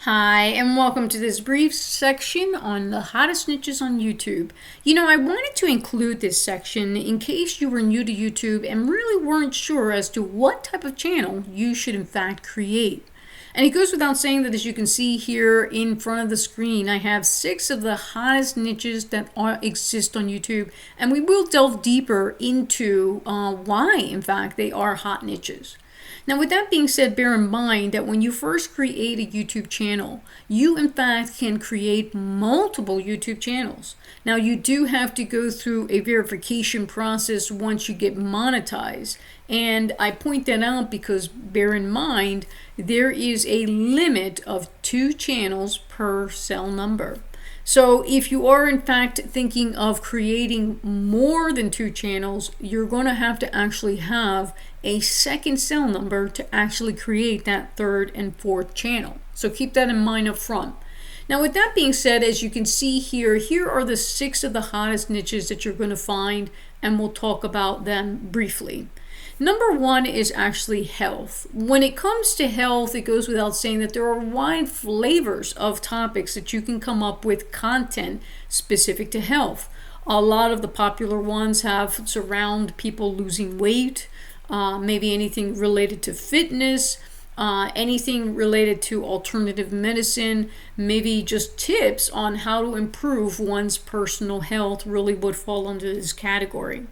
Hi, and welcome to this brief section on the hottest niches on YouTube. I wanted to include this section in case you were new to YouTube and really weren't sure as to what type of channel you should in fact create. And it goes without saying that, as you can see here in front of the screen, I have 6 of the hottest niches that exist on YouTube, and we will delve deeper into why, in fact, they are hot niches. Now, with that being said, bear in mind that when you first create a YouTube channel, you in fact can create multiple YouTube channels. Now, you do have to go through a verification process once you get monetized. And I point that out because, bear in mind, there is a limit of 2 channels per cell number. So if you are in fact thinking of creating more than 2 channels, you're going to have to actually have a second cell number to actually create that 3rd and 4th channel. So keep that in mind up front. Now, with that being said, as you can see here are the 6 of the hottest niches that you're going to find, and we'll talk about them briefly. Number 1 is actually health. When it comes to health, it goes without saying that there are wide flavors of topics that you can come up with content specific to health. A lot of the popular ones have surround people losing weight, maybe anything related to fitness, anything related to alternative medicine, maybe just tips on how to improve one's personal health really would fall under this category.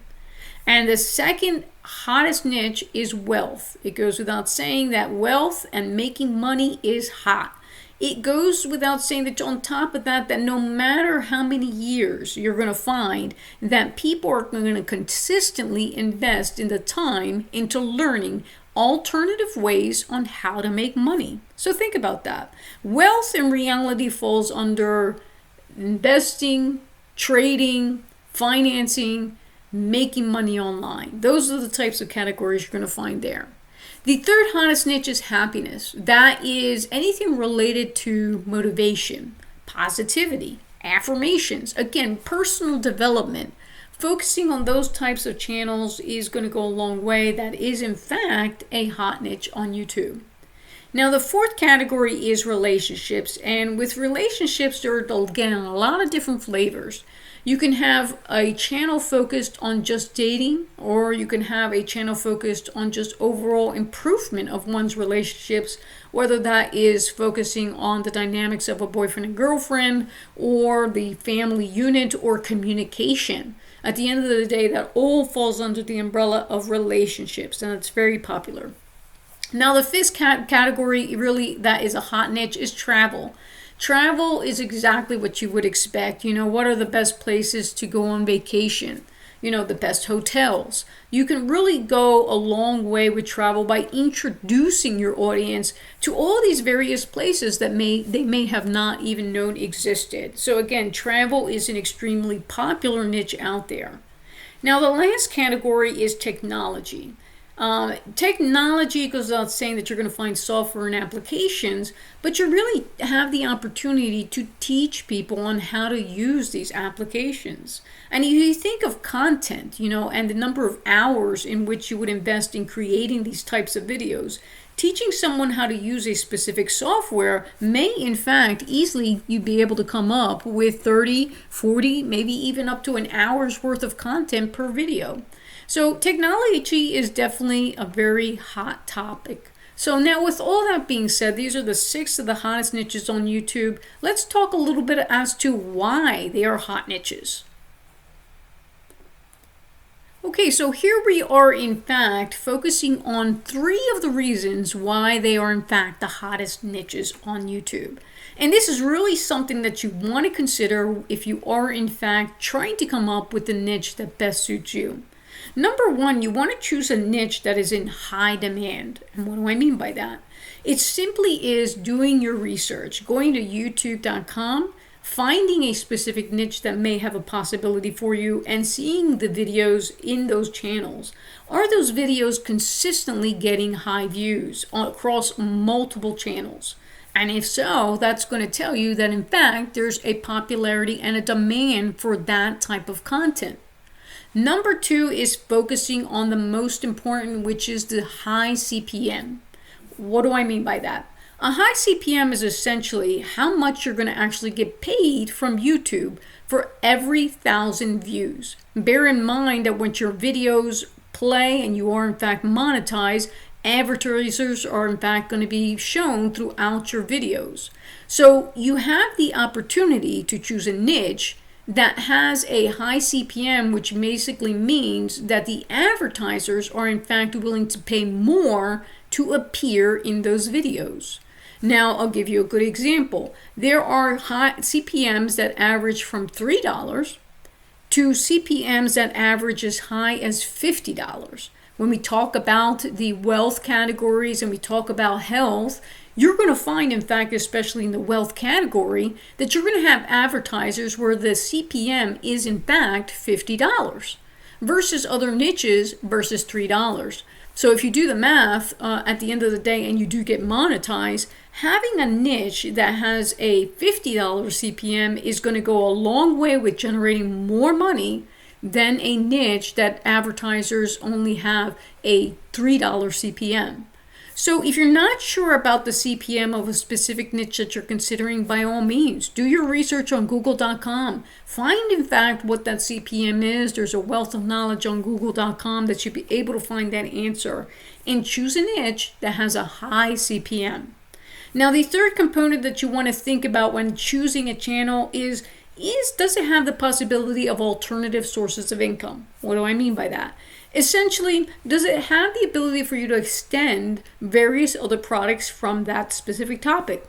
And the second hottest niche is wealth. It goes without saying that wealth and making money is hot. It goes without saying that on top of that no matter how many years, you're going to find that people are going to consistently invest in the time into learning alternative ways on how to make money. So think about that. Wealth in reality falls under investing, trading, financing, making money online. Those are the types of categories you're going to find there. The third hottest niche is happiness. That is anything related to motivation, positivity, affirmations, again, personal development. Focusing on those types of channels is going to go a long way. That is, in fact, a hot niche on YouTube. Now, the 4th category is relationships. And with relationships, there are, again, a lot of different flavors. You can have a channel focused on just dating, or you can have a channel focused on just overall improvement of one's relationships, whether that is focusing on the dynamics of a boyfriend and girlfriend, or the family unit, or communication. At the end of the day, that all falls under the umbrella of relationships, and it's very popular. Now, the 5th category, really, that is a hot niche, is travel. Travel is exactly what you would expect. What are the best places to go on vacation? The best hotels. You can really go a long way with travel by introducing your audience to all these various places that they may have not even known existed. So again, travel is an extremely popular niche out there. Now, the last category is technology. Technology goes without saying that you're going to find software and applications, but you really have the opportunity to teach people on how to use these applications. And if you think of content, and the number of hours in which you would invest in creating these types of videos, teaching someone how to use a specific software may, in fact, easily you be able to come up with 30, 40, maybe even up to an hour's worth of content per video. So technology is definitely a very hot topic. So now, with all that being said, these are the 6 of the hottest niches on YouTube. Let's talk a little bit as to why they are hot niches. Okay, so here we are in fact focusing on 3 of the reasons why they are in fact the hottest niches on YouTube. And this is really something that you want to consider if you are in fact trying to come up with the niche that best suits you. Number 1, you want to choose a niche that is in high demand. And what do I mean by that? It simply is doing your research, going to youtube.com, finding a specific niche that may have a possibility for you, and seeing the videos in those channels. Are those videos consistently getting high views across multiple channels? And if so, that's going to tell you that in fact there's a popularity and a demand for that type of content. Number 2 is focusing on the most important, which is the high CPM. What do I mean by that? A high CPM is essentially how much you're going to actually get paid from YouTube for every 1,000 views. Bear in mind that once your videos play and you are in fact monetized, advertisers are in fact going to be shown throughout your videos. So you have the opportunity to choose a niche that has a high CPM, which basically means that the advertisers are in fact willing to pay more to appear in those videos. Now, I'll give you a good example. There are high CPMs that average from $3 to CPMs that average as high as $50. When we talk about the wealth categories and we talk about health, you're going to find, in fact, especially in the wealth category, that you're going to have advertisers where the CPM is, in fact, $50 versus other niches versus $3. So if you do the math at the end of the day and you do get monetized, having a niche that has a $50 CPM is going to go a long way with generating more money than a niche that advertisers only have a $3 CPM. So if you're not sure about the CPM of a specific niche that you're considering, by all means, do your research on google.com. Find, in fact, what that CPM is. There's a wealth of knowledge on google.com that you'll be able to find that answer. And choose a niche that has a high CPM. Now, the third component that you want to think about when choosing a channel is does it have the possibility of alternative sources of income? What do I mean by that? Essentially, does it have the ability for you to extend various other products from that specific topic?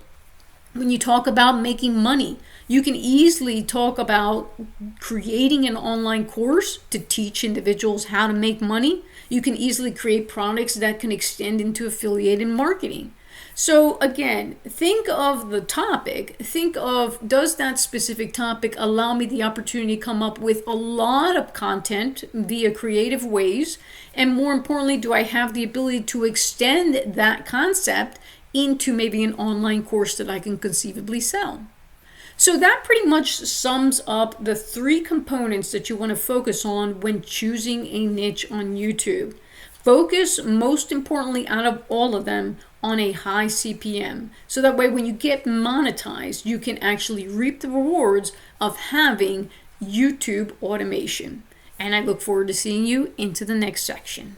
When you talk about making money, you can easily talk about creating an online course to teach individuals how to make money. You can easily create products that can extend into affiliated marketing. So again, think of the topic, think of, does that specific topic allow me the opportunity to come up with a lot of content via creative ways? And more importantly, do I have the ability to extend that concept into maybe an online course that I can conceivably sell? So that pretty much sums up the three components that you want to focus on when choosing a niche on YouTube. Focus, most importantly out of all of them, on a high CPM. So that way when you get monetized, you can actually reap the rewards of having YouTube automation. And I look forward to seeing you into the next section.